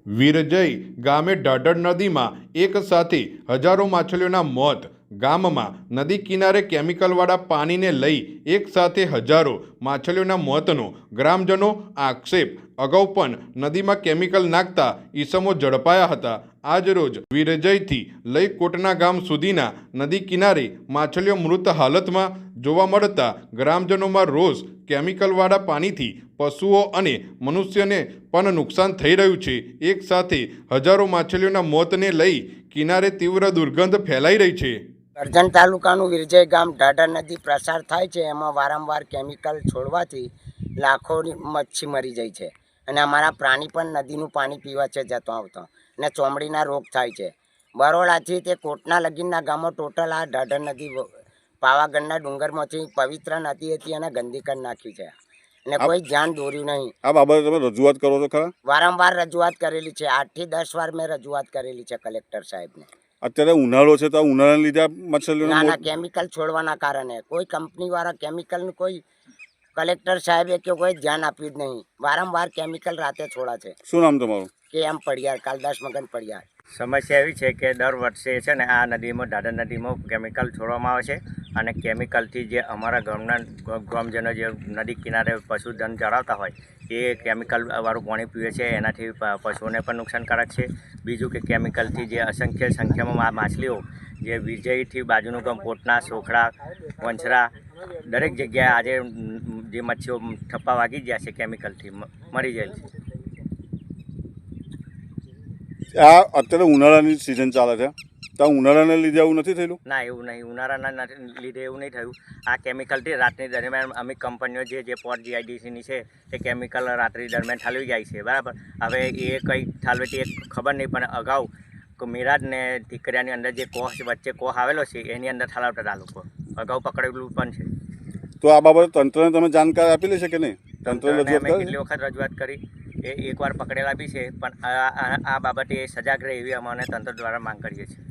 વીરજય ગામે ઢાઢર નદીમાં એક સાથે હજારો માછલીઓના મોત. ગામમાં નદી કિનારે કેમિકલવાળા પાણીને લઈ એક સાથે હજારો માછલીઓના મોતનો ગ્રામજનો આક્ષેપ. અગાઉ પણ નદીમાં કેમિકલ નાખતા ઈસમો ઝડપાયા હતા. આજ રોજ વીરજયથી લઈ કોટના ગામ સુધીના નદી કિનારે માછલીઓ મૃત હાલતમાં જોવા મળતા ગ્રામજનોમાં રોષ. કેમિકલવાળા પાણીથી પશુઓ અને મનુષ્યને પણ નુકસાન થઈ રહ્યું છે. એક સાથે હજારો માછલીઓના મોતને લઈ કિનારે તીવ્ર દુર્ગંધ ફેલાઈ રહી છે. કરજણ તાલુકાનું વીરજય ગામ ઢાઢર નદી પ્રસાર થાય છે. એમાં વારંવાર કેમિકલ છોડવાથી લાખોની મચ્છી મરી જાય છે અને અમારા પ્રાણી પણ નદીનું પાણી પીવા છે જતો આવતો અને ચોમડીના રોગ થાય છે. બરોડાથી તે કોટના લગીનના ગામો ટોટલ આ ઢાઢર નદી પાવાગઢના ડુંગરમાંથી પવિત્ર નદી હતી અને ગંદી કરી નાખી છે અને કોઈ ધ્યાન દોર્યું નહીં. આ બાબતે તમે રજૂઆત કરો છો ખરા? વારંવાર રજૂઆત કરેલી છે. 8 થી 10 વાર મેં રજૂઆત કરેલી છે કલેક્ટર સાહેબને. અત્યારે ઉનાળો છે તો ઉનાળાના લીધે મચ્છરીઓ નાના કેમિકલ છોડવાના કારણે કોઈ કંપનીવાળા કેમિકલનું કોઈ કલેક્ટર સાહેબે કે કોઈ ધ્યાન આપ્યું જ નહીં. વારંવાર કેમિકલ રાતે છોડા છે. શું નામ તમારું? કે એમ પડિયાર, કાલદાસ મગન પડિયાર. સમસ્યા એવી છે કે દર વર્ષે છે ને આ નદીમાં ઢાઢર નદીમાં કેમિકલ છોડવામાં આવે છે અને કેમિકલથી જે અમારા ગામના ગ્રામજનો જે નદી કિનારે પશુધન ચરાવતા હોય એ કેમિકલવાળું પાણી પીવે છે. એનાથી પશુઓને પણ નુકસાનકારક છે. બીજું કે કેમિકલથી જે અસંખ્ય સંખ્યામાં માછલીઓ જે વિજયથી બાજુનું ગામ કોટના, સોખડા, વંછરા દરેક જગ્યાએ આજે જે મચ્છીઓ ઠપ્પા વાગી ગયા છે કેમિકલથી મરી ગયેલ છે. આ અત્યારે ઉનાળાની સિઝન ચાલે છે તો ઉનાળાના લીધે આવું નથી થયેલું? ના, એવું નહીં. ઉનાળાના લીધે એવું નહીં થયું. આ કેમિકલથી રાતની દરમિયાન અમે કંપનીઓ જે પોર્ટ જીઆઈડીસીની છે તે કેમિકલ રાત્રિ દરમિયાન ઠાલવી જાય છે, બરાબર. હવે એ કંઈ ઠાલવેથી એ ખબર નહીં, પણ અગાઉ મિરાજ ને ટીકરિયાની અંદર જે કોહ વચ્ચે કોહ આવેલો છે એની અંદર ઠાલવતા આ લોકો અગાઉ પકડેલું પણ છે. તો આ બાબતે તંત્રને તમે જાણકારી આપેલી છે કે નહીં? તંત્રને રજૂઆત અમે કેટલી વખત રજૂઆત કરી. એ એકવાર પકડેલા બી છે, પણ આ બાબતે સજાગ રહે એવી અમને તંત્ર દ્વારા માંગ કરીએ છીએ.